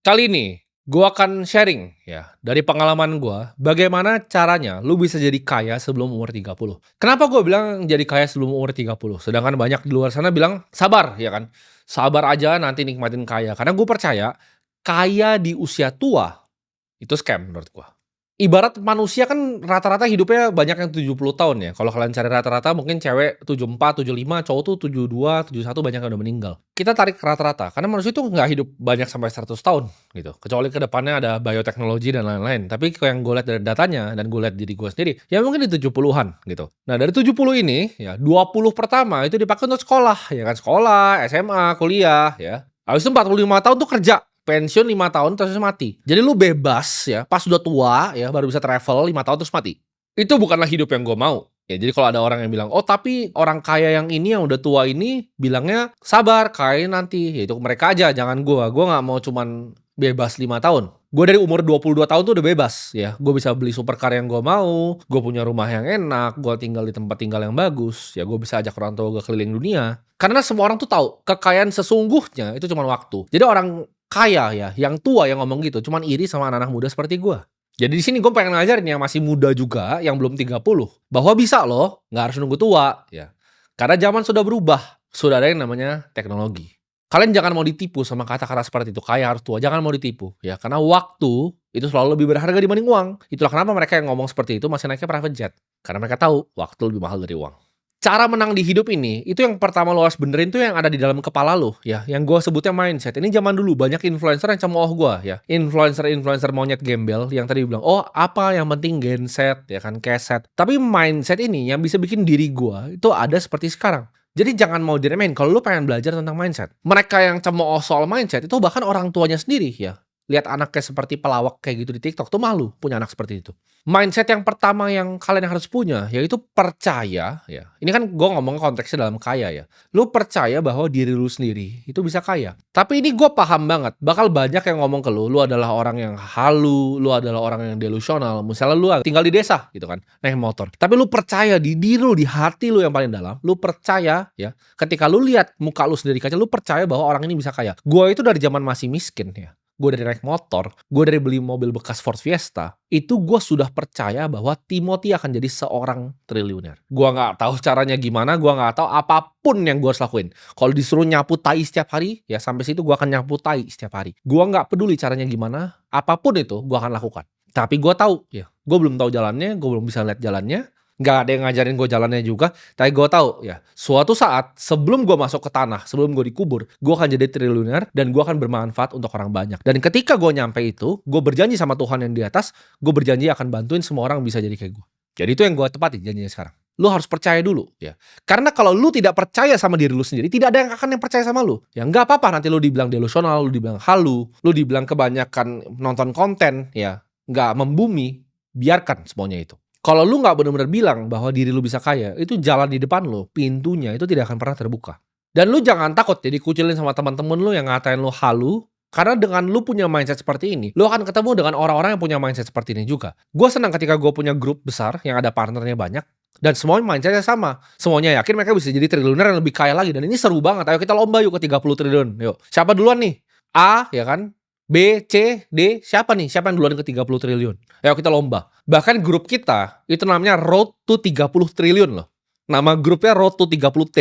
Kali ini, gua akan sharing ya, dari pengalaman gua, bagaimana caranya lu bisa jadi kaya sebelum umur 30. Kenapa gua bilang jadi kaya sebelum umur 30? Sedangkan banyak di luar sana bilang, "Sabar," ya kan. "Sabar aja nanti nikmatin kaya." Karena gue percaya, kaya di usia tua, itu scam menurut gua. Ibarat manusia kan rata-rata hidupnya banyak yang 70 tahun ya, kalau kalian cari rata-rata mungkin cewek 74, 75, cowok tuh 72, 71 banyak yang udah meninggal. Kita tarik rata-rata, karena manusia itu nggak hidup banyak sampai 100 tahun gitu, kecuali ke depannya ada bioteknologi dan lain-lain. Tapi kalau yang gue lihat dari datanya dan gue lihat diri gue sendiri, ya mungkin di 70-an gitu. Nah dari 70 ini, ya 20 pertama itu dipakai untuk sekolah, ya kan, sekolah, SMA, kuliah ya. Habis itu 45 tahun tuh kerja. Pensiun 5 tahun terus mati. Jadi lu bebas ya, pas udah tua ya, baru bisa travel 5 tahun terus mati. Itu bukanlah hidup yang gue mau. Ya jadi kalau ada orang yang bilang, "Oh tapi orang kaya yang ini yang udah tua ini bilangnya sabar, kaya nanti." Ya itu mereka aja, jangan gua. Gua nggak mau cuman bebas 5 tahun. Gue dari umur 22 tahun tuh udah bebas ya. Gue bisa beli supercar yang gue mau, gue punya rumah yang enak, gue tinggal di tempat tinggal yang bagus, ya gue bisa ajak orang tua gue keliling dunia. Karena semua orang tuh tahu, kekayaan sesungguhnya itu cuma waktu. Jadi orang kaya ya, yang tua yang ngomong gitu, cuman iri sama anak-anak muda seperti gua. Jadi di sini gue pengen ngajarin yang masih muda juga, yang belum 30, bahwa bisa loh, nggak harus nunggu tua, ya. Karena zaman sudah berubah, sudah ada yang namanya teknologi. Kalian jangan mau ditipu sama kata-kata seperti itu, kaya harus tua, jangan mau ditipu, ya. Karena waktu itu selalu lebih berharga dibanding uang. Itulah kenapa mereka yang ngomong seperti itu masih naiknya private jet. Karena mereka tahu waktu lebih mahal dari uang. Cara menang di hidup ini, itu yang pertama lo harus benerin tuh yang ada di dalam kepala lo, ya. Yang gue sebutnya mindset. Ini zaman dulu banyak influencer yang cemooh gue, ya. Influencer-influencer monyet gembel yang tadi bilang, oh apa yang penting genset, ya kan, keset. Tapi mindset ini yang bisa bikin diri gue itu ada seperti sekarang. Jadi jangan mau diremehin kalau lo pengen belajar tentang mindset. Mereka yang cemooh soal mindset itu bahkan orang tuanya sendiri, ya. Lihat anaknya seperti pelawak kayak gitu di TikTok tuh malu punya anak seperti itu. Mindset yang pertama yang kalian harus punya, yaitu percaya ya, ini kan gue ngomong konteksnya dalam kaya ya, lu percaya bahwa diri lu sendiri itu bisa kaya. Tapi ini gue paham banget, bakal banyak yang ngomong ke lu adalah orang yang halu, lu adalah orang yang delusional. Misalnya lu tinggal di desa gitu kan, naik motor. Tapi lu percaya di diri lu, di hati lu yang paling dalam, lu percaya ya, ketika lu lihat muka lu sendiri di kaca, lu percaya bahwa orang ini bisa kaya. Gue itu dari zaman masih miskin ya, gue dari naik motor, gue dari beli mobil bekas Ford Fiesta, itu gue sudah percaya bahwa Timothy akan jadi seorang triliuner. Gue nggak tahu caranya gimana, gue nggak tahu apapun yang gue harus lakuin. Kalau disuruh nyapu tai setiap hari, ya sampai situ gue akan nyapu tai setiap hari. Gue nggak peduli caranya gimana, apapun itu gue akan lakukan. Tapi gue tahu, ya, gue belum tahu jalannya, gue belum bisa lihat jalannya, nggak ada yang ngajarin gue jalannya juga, tapi gue tahu ya, suatu saat sebelum gue masuk ke tanah, sebelum gue dikubur, gue akan jadi triliuner dan gue akan bermanfaat untuk orang banyak. Dan ketika gue nyampe itu, gue berjanji sama Tuhan yang di atas, gue berjanji akan bantuin semua orang bisa jadi kayak gue. Jadi itu yang gue tepati janjinya sekarang. Lu harus percaya dulu ya. Karena kalau lu tidak percaya sama diri lu sendiri, tidak ada yang akan yang percaya sama lu. Ya nggak apa-apa nanti lu dibilang delusional, lu dibilang halu, lu dibilang kebanyakan nonton konten ya, nggak membumi, biarkan semuanya itu. Kalau lu nggak benar-benar bilang bahwa diri lu bisa kaya, itu jalan di depan lu, pintunya itu tidak akan pernah terbuka. Dan lu jangan takut ya dikucilin sama teman-teman lu yang ngatain lu halu, karena dengan lu punya mindset seperti ini, lu akan ketemu dengan orang-orang yang punya mindset seperti ini juga. Gue senang ketika gue punya grup besar yang ada partnernya banyak, dan semuanya mindsetnya sama. Semuanya yakin mereka bisa jadi triliuner yang lebih kaya lagi. Dan ini seru banget. Ayo kita lomba yuk ke 30 triliun. Yuk. Siapa duluan nih? A, ya kan? B, C, D, siapa nih? Siapa yang duluan ke 30 triliun? Ayo kita lomba. Bahkan grup kita, itu namanya Road to 30 triliun loh. Nama grupnya Road to 30T.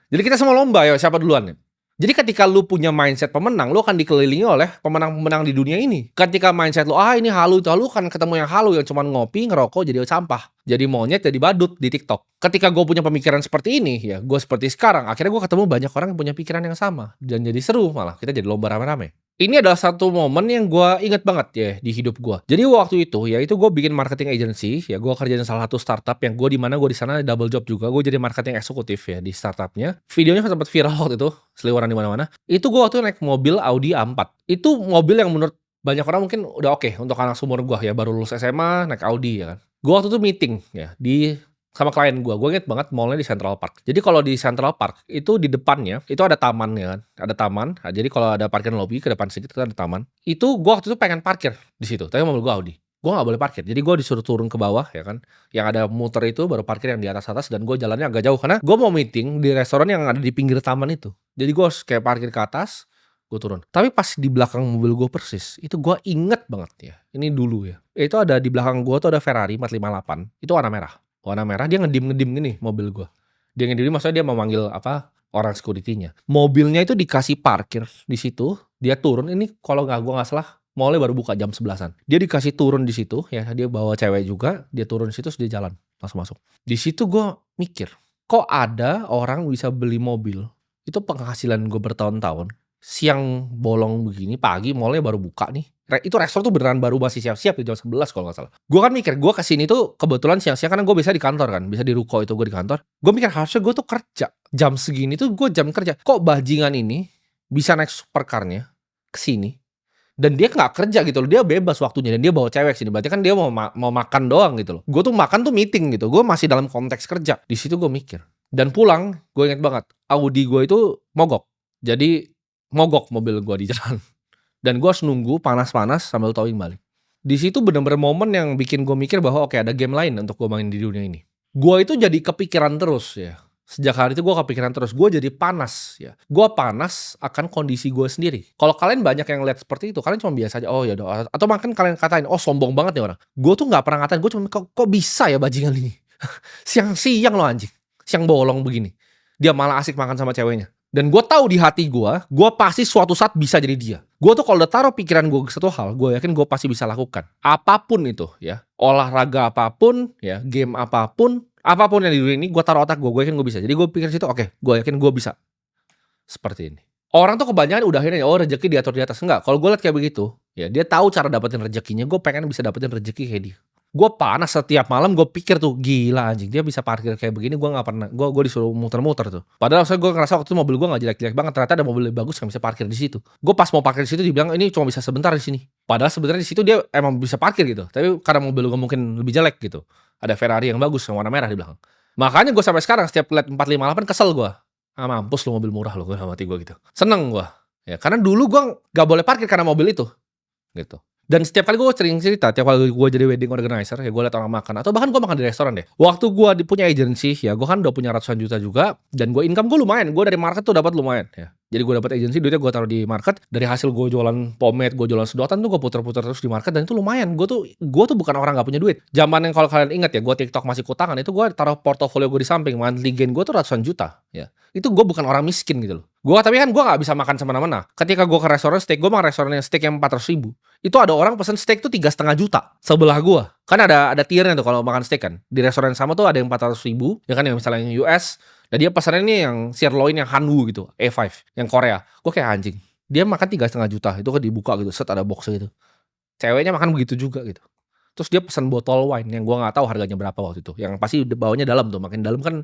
Jadi kita semua lomba ya, siapa duluan nih? Jadi ketika lu punya mindset pemenang, lu akan dikelilingi oleh pemenang-pemenang di dunia ini. Ketika mindset lu, ini halu, itu halu, kan ketemu yang halu, yang cuma ngopi, ngerokok, jadi sampah. Jadi monyet, jadi badut di TikTok. Ketika gue punya pemikiran seperti ini, ya gue seperti sekarang, akhirnya gue ketemu banyak orang yang punya pikiran yang sama. Dan jadi seru malah, kita jadi lomba rame-rame. Ini adalah satu momen yang gue inget banget ya di hidup gue. Jadi waktu itu ya itu gue bikin marketing agency ya, gue kerjain salah satu startup yang gue di mana gue di sana double job juga, gue jadi marketing eksekutif ya di startupnya. Videonya sempat viral waktu itu, seliweran di mana-mana. Itu gue waktu itu naik mobil Audi A4. Itu mobil yang menurut banyak orang mungkin udah oke untuk anak seumur gue ya, baru lulus SMA naik Audi ya kan. Gue waktu itu meeting ya di sama klien gue inget banget mallnya di Central Park. Jadi kalau di Central Park itu di depannya itu ada taman ya kan, ada taman. Nah, jadi kalau ada parkiran lobby ke depan sedikit itu ada taman. Itu gue waktu itu pengen parkir di situ, tapi mobil gue Audi. Gue nggak boleh parkir, jadi gue disuruh turun ke bawah ya kan. Yang ada muter itu baru parkir yang di atas dan gue jalannya agak jauh karena gue mau meeting di restoran yang ada di pinggir taman itu. Jadi gue harus kayak parkir ke atas, gue turun. Tapi pas di belakang mobil gue persis, itu gue inget banget ya, ini dulu ya, itu ada di belakang gue tuh ada Ferrari 458, itu warna merah. Warna merah, dia ngedim-ngedim gini mobil gue. Dia ngedim, maksudnya dia mau manggil orang security-nya. Mobilnya itu dikasih parkir di situ, dia turun, ini kalau gue nggak salah, mallnya baru buka jam 11-an. Dia dikasih turun di situ ya, dia bawa cewek juga, dia turun di situ terus dia jalan, langsung masuk. Di situ gue mikir, kok ada orang bisa beli mobil, itu penghasilan gue bertahun-tahun, siang bolong begini, pagi mallnya baru buka nih. Itu restoran tuh beneran baru masih siap-siap di jam 11 kalau nggak salah. Gue kan mikir, gue kesini tuh kebetulan siang-siang karena gue bisa di kantor kan, bisa di ruko itu gue di kantor. Gue mikir harusnya gue tuh kerja. Jam segini tuh gue jam kerja. Kok bajingan ini bisa naik supercar-nya kesini dan dia nggak kerja gitu loh, dia bebas waktunya dan dia bawa cewek sini, berarti kan dia mau makan doang gitu loh. Gue tuh makan tuh meeting gitu, gue masih dalam konteks kerja. Di situ gue mikir dan pulang, gue inget banget Audi gue itu mogok, jadi mogok mobil gue di jalan dan gue harus nunggu panas-panas sambil towing balik. Di situ bener-bener momen yang bikin gue mikir bahwa oke, ada game lain untuk gue main di dunia ini. Gue itu jadi kepikiran terus ya. Sejak hari itu gue kepikiran terus, gue jadi panas ya. Gue panas akan kondisi gue sendiri. Kalau kalian banyak yang lihat seperti itu, kalian cuma biasa aja, oh ya doa. Atau makin kalian katain, oh sombong banget nih orang. Gue tuh nggak pernah ngatain, gue cuma kok bisa ya bajingan ini. Siang-siang lo anjing, siang bolong begini. Dia malah asik makan sama ceweknya. Dan gue tahu di hati gue pasti suatu saat bisa jadi dia. Gue tuh kalau udah taruh pikiran gue ke satu hal, gue yakin gue pasti bisa lakukan. Apapun itu ya, olahraga apapun ya, game apapun yang di dunia ini, gue taruh otak gue yakin gue bisa. Jadi gue pikir situ, oke, gue yakin gue bisa. Seperti ini. Orang tuh kebanyakan udah akhirnya, oh rezeki diatur di atas. Enggak, kalau gue liat kayak begitu, ya dia tahu cara dapetin rezekinya, gue pengen bisa dapetin rezeki kayak dia. Gue panas setiap malam, gue pikir tuh gila anjing, dia bisa parkir kayak begini, gue nggak pernah, gue disuruh muter-muter tuh. Padahal saya gue ngerasa waktu itu mobil gue nggak jelek-jelek banget, ternyata ada mobil lebih bagus yang bisa parkir di situ. Gue pas mau parkir di situ dibilang ini cuma bisa sebentar di sini. Padahal sebenarnya di situ dia emang bisa parkir gitu, tapi karena mobil gue mungkin lebih jelek gitu. Ada Ferrari yang bagus yang warna merah di belakang. Makanya gue sampai sekarang setiap lihat 458 kesel gue. Mampus lu mobil murah lu, gue sama hati gue gitu. Seneng gue, ya karena dulu gue nggak boleh parkir karena mobil itu, gitu. Dan setiap kali gue sering cerita, tiap kali gue jadi wedding organizer, ya gue liat orang makan, atau bahkan gue makan di restoran deh. Waktu gue punya agency, ya gue kan udah punya ratusan juta juga, dan gue income gue lumayan, gue dari market tuh dapat lumayan, ya. Jadi gue dapat agency, duitnya gue taruh di market, dari hasil gue jualan pomade, gue jualan sedotan tuh gue puter-puter terus di market, dan itu lumayan. Gue tuh bukan orang nggak punya duit. Zaman yang kalau kalian ingat ya, gue TikTok masih kutangan, itu gue taruh portofolio gue di samping, monthly gain gue tuh ratusan juta, ya. Itu gue bukan orang miskin gitu loh. Tapi kan gue gak bisa makan semena-mena. Ketika gue ke restoran steak, gue makan restoran yang steak yang 400.000. Itu ada orang pesen steak tuh 3,5 juta sebelah gue. Kan ada tiernya tuh kalau makan steak kan. Di restoran sama tuh ada yang 400.000, ya kan, yang misalnya yang US. Dan dia pesannya ini yang sirloin yang Hanwoo gitu, A5, yang Korea. Gue kayak anjing. Dia makan 3,5 juta, itu kan dibuka gitu, set ada box gitu. Ceweknya makan begitu juga gitu. Terus dia pesan botol wine yang gue gak tahu harganya berapa waktu itu. Yang pasti bawanya dalam tuh, makin dalam kan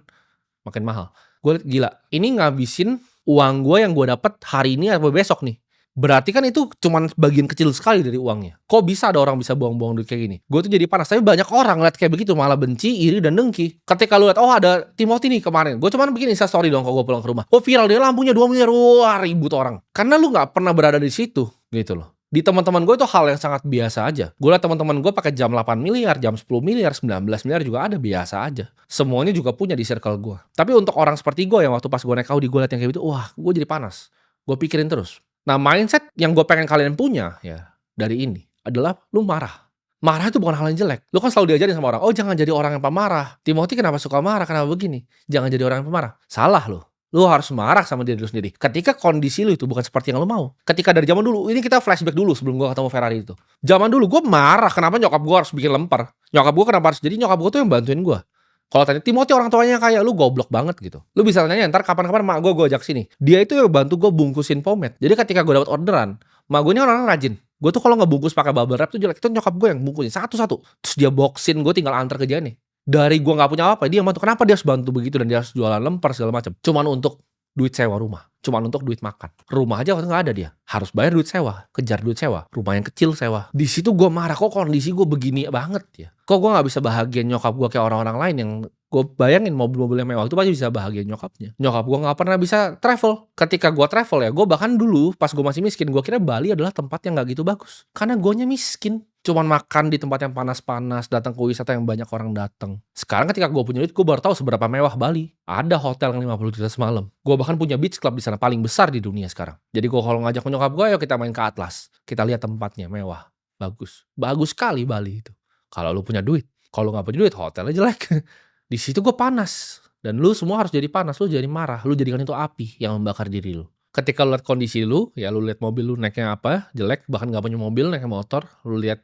makin mahal. Gue liat gila, ini ngabisin uang gue yang gue dapat hari ini atau besok nih. Berarti kan itu cuman bagian kecil sekali dari uangnya. Kok bisa ada orang bisa buang-buang duit kayak gini? Gue tuh jadi panas. Tapi banyak orang liat kayak begitu malah benci, iri, dan dengki. Ketika lu liat, oh ada Timothy nih kemarin, gue cuman bikin Instastory dong kalau gue pulang ke rumah. Oh viral, dia lampunya 2 miliar, wah ribut orang. Karena lu gak pernah berada di situ gitu loh. Di teman-teman gue itu hal yang sangat biasa aja. Gue liat teman-teman gue pakai jam 8 miliar, jam 10 miliar, 19 miliar juga ada, biasa aja. Semuanya juga punya di circle gue. Tapi untuk orang seperti gue yang waktu pas gue naik Audi, gue liat yang kayak gitu, wah gue jadi panas. Gue pikirin terus. Nah mindset yang gue pengen kalian punya ya dari ini adalah lu marah. Marah itu bukan hal yang jelek. Lu kan selalu diajarin sama orang, oh jangan jadi orang yang pemarah. Timothy kenapa suka marah, kenapa begini? Jangan jadi orang yang pemarah. Salah lu. Lu harus marah sama diri lu sendiri. Ketika kondisi lu itu bukan seperti yang lu mau. Ketika dari zaman dulu, ini kita flashback dulu sebelum gue ketemu Ferrari itu. Zaman dulu gue marah, kenapa nyokap gue harus bikin lemper. Nyokap gue kenapa harus, jadi nyokap gue tuh yang bantuin gue. Kalau tanya Timothy orang tuanya kayak lu goblok banget gitu. Lu bisa tanya ntar kapan-kapan mak gue ajak sini. Dia itu yang bantu gue bungkusin pomade. Jadi ketika gue dapat orderan, mak gue ini orang rajin. Gue tuh kalau ngebungkus pakai bubble wrap tuh jelek. Itu nyokap gue yang bungkusin satu-satu. Terus dia boxin, gue tinggal antar ke dia nih. Dari gue nggak punya apa, dia yang bantu. Kenapa dia harus bantu begitu dan dia harus jualan lemper segala macam? Cuman untuk duit sewa rumah, cuman untuk duit makan. Rumah aja waktu nggak ada dia, harus bayar duit sewa, kejar duit sewa, rumah yang kecil sewa. Di situ gue marah, kok kondisi gue begini banget ya? Kok gue nggak bisa bahagian nyokap gue kayak orang-orang lain yang gue bayangin mobil-mobil yang mewah itu pasti bisa bahagian nyokapnya. Nyokap gue nggak pernah bisa travel. Ketika gue travel ya, gue bahkan dulu pas gue masih miskin, gue kira Bali adalah tempat yang nggak gitu bagus, karena gue nya miskin. Cuman makan di tempat yang panas-panas, datang ke wisata yang banyak orang datang. Sekarang ketika gue punya duit, gue baru tahu seberapa mewah Bali. Ada hotel yang 50 juta semalam. Gue bahkan punya beach club di sana paling besar di dunia sekarang. Jadi gue kalau ngajak nyokap gue, ayo kita main ke Atlas. Kita lihat tempatnya mewah, bagus, bagus sekali Bali itu. Kalau lu punya duit, kalau nggak punya duit, hotelnya jelek. Di situ gue panas. Dan lu semua harus jadi panas, lu jadi marah, lu jadikan itu api yang membakar diri lu. Ketika lu lihat kondisi lu, ya lu lihat mobil lu naiknya apa, jelek, bahkan nggak punya mobil, naiknya motor, lu lihat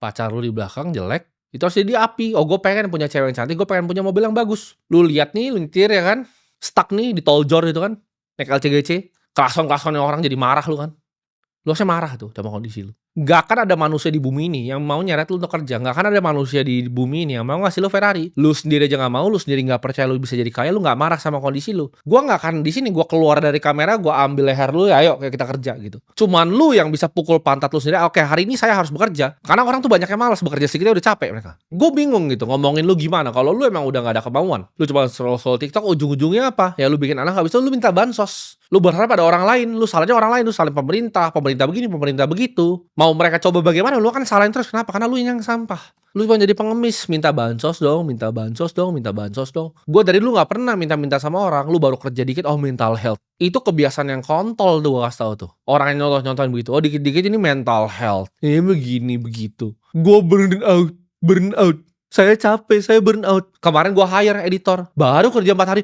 pacar lu di belakang jelek, itu harus jadi api. Oh, gue pengen punya cewek yang cantik, gue pengen punya mobil yang bagus. Lu lihat nih, lu nyetir ya kan, stuck nih di tol jor itu kan, naik LCGC, kelason-kelasonnya orang jadi marah lu kan. Lu harusnya marah tuh sama kondisi lu. Gak akan ada manusia di bumi ini yang mau nyeret lu untuk kerja. Gak akan ada manusia di bumi ini yang mau ngasih lu Ferrari. Lu sendiri aja gak mau, lu sendiri gak percaya lu bisa jadi kaya, lu gak marah sama kondisi lu. Gua gak akan di sini, gua keluar dari kamera, gua ambil leher lu, ayo kayak kita kerja gitu. Cuman lu yang bisa pukul pantat lu sendiri, oke hari ini saya harus bekerja. Karena orang tuh banyak yang malas bekerja sedikit udah capek mereka. Gue bingung gitu ngomongin lu gimana. Kalau lu emang udah gak ada kemauan, lu cuma scroll TikTok, ujung-ujungnya apa? Ya lu bikin anak, habis itu lu minta bansos. Lu berharap ada orang lain, lu salahnya orang lain, lu salahin pemerintah begini, pemerintah begitu. Mau mereka coba bagaimana, lu kan salahin terus. Kenapa? Karena lu yang sampah. Lu cuma jadi pengemis, minta bansos dong, minta bansos dong, minta bansos dong. Gue dari dulu gak pernah minta-minta sama orang. Lu baru kerja dikit, oh mental health. Itu kebiasaan yang kontol tuh gue kasih tau tuh. Orang yang nyontoh-nyontohin begitu, oh dikit-dikit ini mental health. Ini begini, begitu. Gue burn out. Saya capek, saya burn out. Kemarin gue hire editor, baru kerja 4 hari,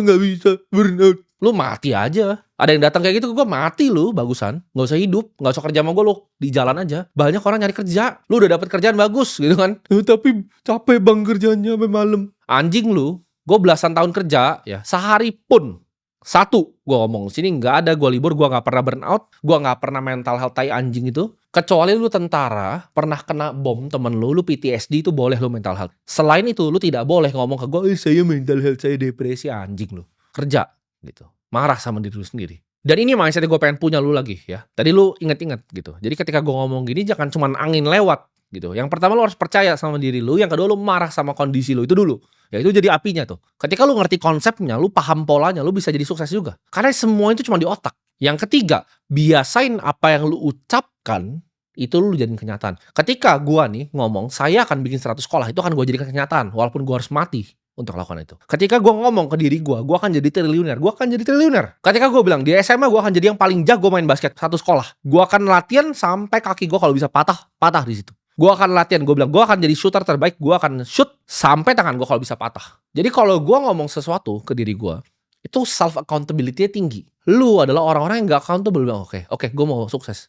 gak bisa, burn out. Lu mati aja. Ada yang datang kayak gitu, gue mati lu, bagusan. Gak usah hidup, gak usah kerja sama gue, lu di jalan aja. Banyak orang nyari kerja, lu udah dapet kerjaan bagus gitu kan. Tapi capek bang kerjanya sampai malam. Anjing lu, gue belasan tahun kerja, ya sehari pun. Satu, gue ngomong sini gak ada gue libur, gue gak pernah burn out, gue gak pernah mental health tai anjing itu. Kecuali lu tentara, pernah kena bom temen lu PTSD itu boleh lu mental health. Selain itu, lu tidak boleh ngomong ke gue, saya mental health, saya depresi, anjing lu. Kerja gitu, marah sama diri lu sendiri. Dan ini mindset gue pengen punya lu lagi ya. Tadi lu inget-inget gitu. Jadi ketika gue ngomong gini jangan cuman angin lewat gitu. Yang pertama lu harus percaya sama diri lu, yang kedua lu marah sama kondisi lu itu dulu. Ya itu jadi apinya tuh. Ketika lu ngerti konsepnya, lu paham polanya, lu bisa jadi sukses juga. Karena semua itu cuma di otak. Yang ketiga, biasain apa yang lu ucapkan itu lu jadiin kenyataan. Ketika gua nih ngomong, saya akan bikin 100 sekolah, itu akan gua jadikan kenyataan walaupun gua harus mati untuk lakukan itu. Ketika gue ngomong ke diri gue akan jadi triliuner. Gue akan jadi triliuner. Ketika gue bilang di SMA gue akan jadi yang paling jago main basket satu sekolah. Gue akan latihan sampai kaki gue kalau bisa patah di situ. Gue akan latihan. Gue bilang gue akan jadi shooter terbaik. Gue akan shoot sampai tangan gue kalau bisa patah. Jadi kalau gue ngomong sesuatu ke diri gue, itu self accountability-nya tinggi. Lu adalah orang-orang yang gak accountable. Bilang oke, gue mau sukses.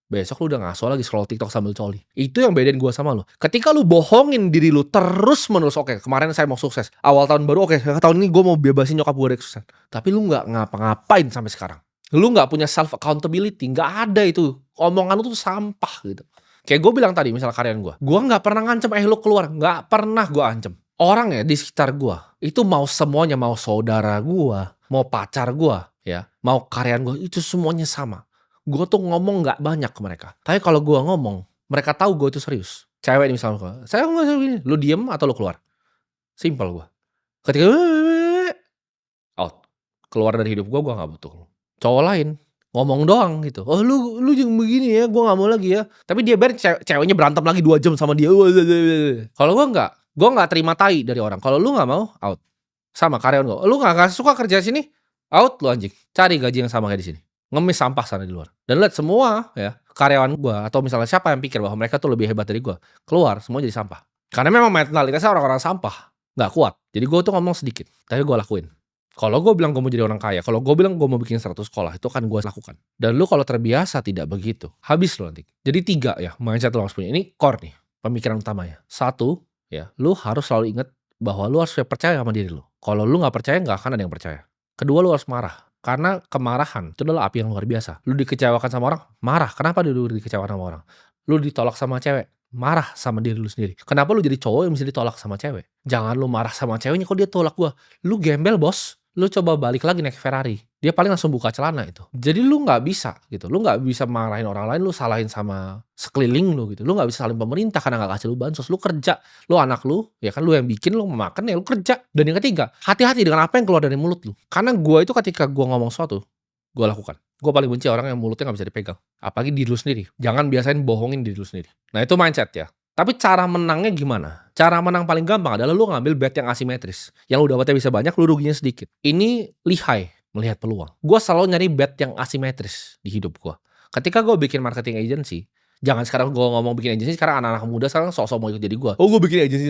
Besok lu udah ngaso lagi scroll TikTok sambil coli. Itu yang bedain gue sama lu. Ketika lu bohongin diri lu terus menerus, oke, kemarin saya mau sukses. Awal tahun baru, oke, tahun ini gue mau bebasin nyokap gue dari kesuksesan. Tapi lu gak ngapa-ngapain sampai sekarang. Lu gak punya self accountability. Gak ada itu. Omongan lu tuh sampah gitu. Kayak gue bilang tadi, misal karyawan gue gak pernah ngancem, lu keluar. Gak pernah gue ancem. Orang ya di sekitar gue, itu mau semuanya, mau saudara gue, mau pacar gue, ya, mau karyawan gue, itu semuanya sama. Gue tuh ngomong gak banyak ke mereka. Tapi kalau gue ngomong, mereka tahu gue itu serius. Cewek nih misalnya, saya nggak gini, lu diem atau lu keluar? Simple gue. Ketika out, keluar dari hidup gue gak butuh. Cowok lain ngomong doang gitu. Oh lu jangan begini ya, gue gak mau lagi ya. Tapi dia ceweknya berantem lagi 2 jam sama dia. Kalau gue gak terima tai dari orang. Kalau lu gak mau, out. Sama karyawan gue. Lu gak suka kerja sini, out lu anjing. Cari gaji yang sama kayak di sini. Ngemis sampah sana di luar. Dan lihat semua ya karyawan gue atau misalnya siapa yang pikir bahwa mereka tuh lebih hebat dari gue, keluar semua jadi sampah. Karena memang mentalitasnya orang-orang sampah, nggak kuat. Jadi gue tuh ngomong sedikit, tapi gue lakuin. Kalau gue bilang gue mau jadi orang kaya, kalau gue bilang gue mau bikin 100 sekolah, itu kan gue lakukan. Dan lu kalau terbiasa tidak begitu, habis lu nanti. Jadi 3 ya mindset lu harus punya. Ini core nih pemikiran utamanya. 1 ya, lu harus selalu ingat bahwa lu harus percaya sama diri lu. Kalau lu nggak percaya, nggak akan ada yang percaya. Kedua, lu harus marah. Karena kemarahan itu adalah api yang luar biasa. Lu dikecewakan sama orang, marah. Kenapa lu dikecewakan sama orang? Lu ditolak sama cewek, marah sama diri lu sendiri. Kenapa lu jadi cowok yang bisa ditolak sama cewek? Jangan lu marah sama ceweknya kok dia tolak gua. Lu gembel bos. Lu coba balik lagi naik Ferrari. Dia paling langsung buka celana itu. Jadi lu gak bisa gitu. Lu gak bisa marahin orang lain, lu salahin sama sekeliling lu gitu. Lu gak bisa salahin pemerintah karena gak kasih lu bansos. Lu kerja. Lu anak lu, ya kan lu yang bikin, lu makan ya lu kerja. Dan yang ketiga, hati-hati dengan apa yang keluar dari mulut lu. Karena gua itu ketika gua ngomong sesuatu, gue lakukan. Gue paling benci orang yang mulutnya nggak bisa dipegang. Apalagi diri lu sendiri. Jangan biasain bohongin diri lu sendiri. Nah itu mindset ya. Tapi cara menangnya gimana? Cara menang paling gampang adalah lu ngambil bet yang asimetris. Yang lu dapatnya bisa banyak, lu ruginya sedikit. Ini lihai melihat peluang. Gue selalu nyari bet yang asimetris di hidup gue. Ketika gue bikin marketing agency, jangan sekarang gue ngomong bikin agency, sekarang anak-anak muda sekarang sok-sok mau ikut jadi gue. Oh gue bikin agency,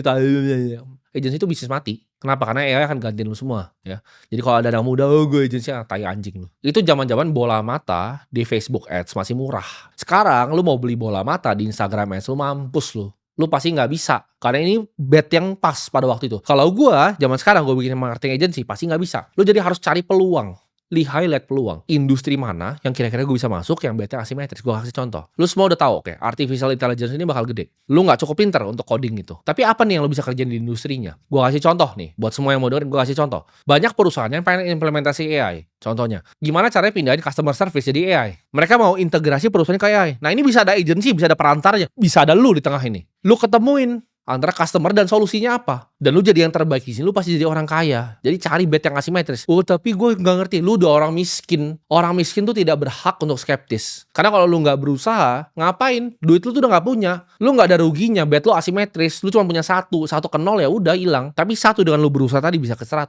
agency itu bisnis mati. Kenapa? Karena AI akan gantiin lu semua ya. Jadi kalau ada anak muda, oh gue agency, tai anjing lu. Itu zaman-zaman bola mata di Facebook Ads masih murah. Sekarang lu mau beli bola mata di Instagram Ads, lu mampus lu. Lu pasti nggak bisa. Karena ini bet yang pas pada waktu itu. Kalau gue, zaman sekarang gue bikin marketing agency, pasti nggak bisa. Lu jadi harus cari peluang. Highlight peluang. Industri mana yang kira-kira gue bisa masuk yang betnya asimetris. Gue kasih contoh. Lu semua udah tahu, oke, artificial intelligence ini bakal gede. Lu nggak cukup pinter untuk coding gitu. Tapi apa nih yang lu bisa kerjain di industrinya? Gue kasih contoh nih. Buat semua yang mau dengerin, gue kasih contoh. Banyak perusahaan yang pengen implementasi AI. Contohnya, gimana caranya pindahin customer service jadi AI? Mereka mau integrasi perusahaannya ke AI. Nah ini bisa ada agency, bisa ada perantarnya. Bisa ada lu di tengah ini. Lu ketemuin antara customer dan solusinya apa. Dan lu jadi yang terbaik di sini, lu pasti jadi orang kaya. Jadi cari bet yang asimetris. Oh tapi gue gak ngerti, lu udah orang miskin. Orang miskin tuh tidak berhak untuk skeptis. Karena kalau lu gak berusaha, ngapain? Duit lu tuh udah gak punya. Lu gak ada ruginya, bet lu asimetris. Lu cuma punya satu ke 0 ya udah hilang. Tapi satu dengan lu berusaha tadi bisa ke 100.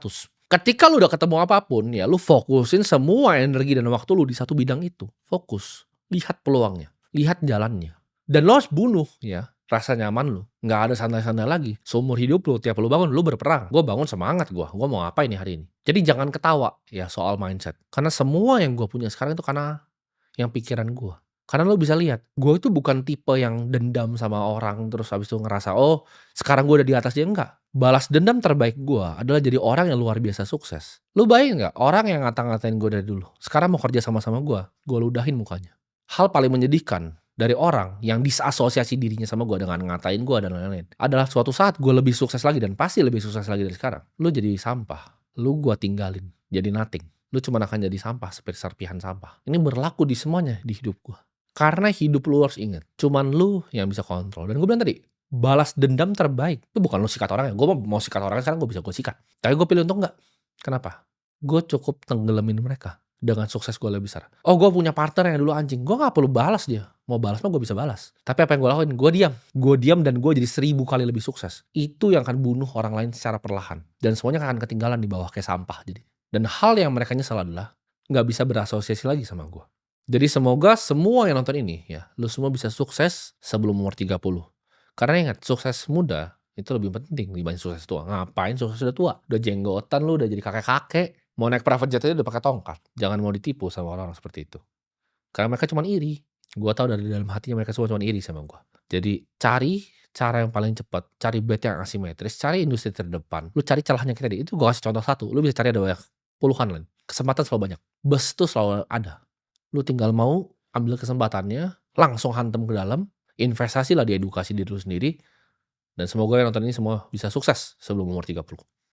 Ketika lu udah ketemu apapun, ya lu fokusin semua energi dan waktu lu di satu bidang itu. Fokus. Lihat peluangnya. Lihat jalannya. Dan lo harus bunuh ya rasa nyaman lu. Nggak ada santai-santai lagi. Seumur hidup lu, tiap lu bangun, lu berperang. Gue bangun semangat gue. Gue mau ngapain nih hari ini. Jadi jangan ketawa ya soal mindset. Karena semua yang gue punya sekarang itu karena yang pikiran gue. Karena lo bisa lihat, gue itu bukan tipe yang dendam sama orang terus habis itu ngerasa, oh sekarang gue udah di atas dia. Enggak. Balas dendam terbaik gue adalah jadi orang yang luar biasa sukses. Lu bayangin nggak? Orang yang ngata-ngatain gue dari dulu, sekarang mau kerja sama-sama gue ludahin mukanya. Hal paling menyedihkan dari orang yang disasosiasi dirinya sama gue dengan ngatain gue dan lain-lain adalah suatu saat gue lebih sukses lagi dan pasti lebih sukses lagi dari sekarang. Lu jadi sampah, lu gue tinggalin, jadi nothing. Lu cuma akan jadi sampah seperti serpihan sampah. Ini berlaku di semuanya di hidup gue. Karena hidup lu harus ingat, cuman lu yang bisa kontrol. Dan gue bilang tadi, balas dendam terbaik itu bukan lu sikat orang ya. Gue mau sikat orang sekarang gue bisa gue sikat. Tapi gue pilih untuk enggak. Kenapa? Gue cukup tenggelamin mereka dengan sukses gue lebih besar. Oh gue punya partner yang dulu anjing, gue gak perlu balas dia. Mau balas mah gue bisa balas. Tapi apa yang gue lakuin? Gue diam dan gue jadi 1000 kali lebih sukses. Itu yang akan bunuh orang lain secara perlahan. Dan semuanya akan ketinggalan di bawah kayak sampah jadi. Dan hal yang mereka nyesel adalah gak bisa berasosiasi lagi sama gue. Jadi semoga semua yang nonton ini ya, lu semua bisa sukses sebelum umur 30. Karena ingat, sukses muda itu lebih penting dibanding sukses tua. Ngapain sukses udah tua? Udah jenggotan lu, udah jadi kakek-kakek. Mau naik private jet aja udah pakai tongkat. Jangan mau ditipu sama orang-orang seperti itu. Karena mereka cuma iri. Gue tahu dari dalam hatinya mereka semua cuma iri sama gue. Jadi cari cara yang paling cepat. Cari bet yang asimetris. Cari industri terdepan. Lu cari celahnya kita deh. Itu gue kasih contoh satu. Lu bisa cari ada banyak. Puluhan lain. Kesempatan selalu banyak. Bus tuh selalu ada. Lu tinggal mau ambil kesempatannya. Langsung hantam ke dalam. Investasi lah di edukasi diri lu sendiri. Dan semoga yang nonton ini semua bisa sukses sebelum umur 30.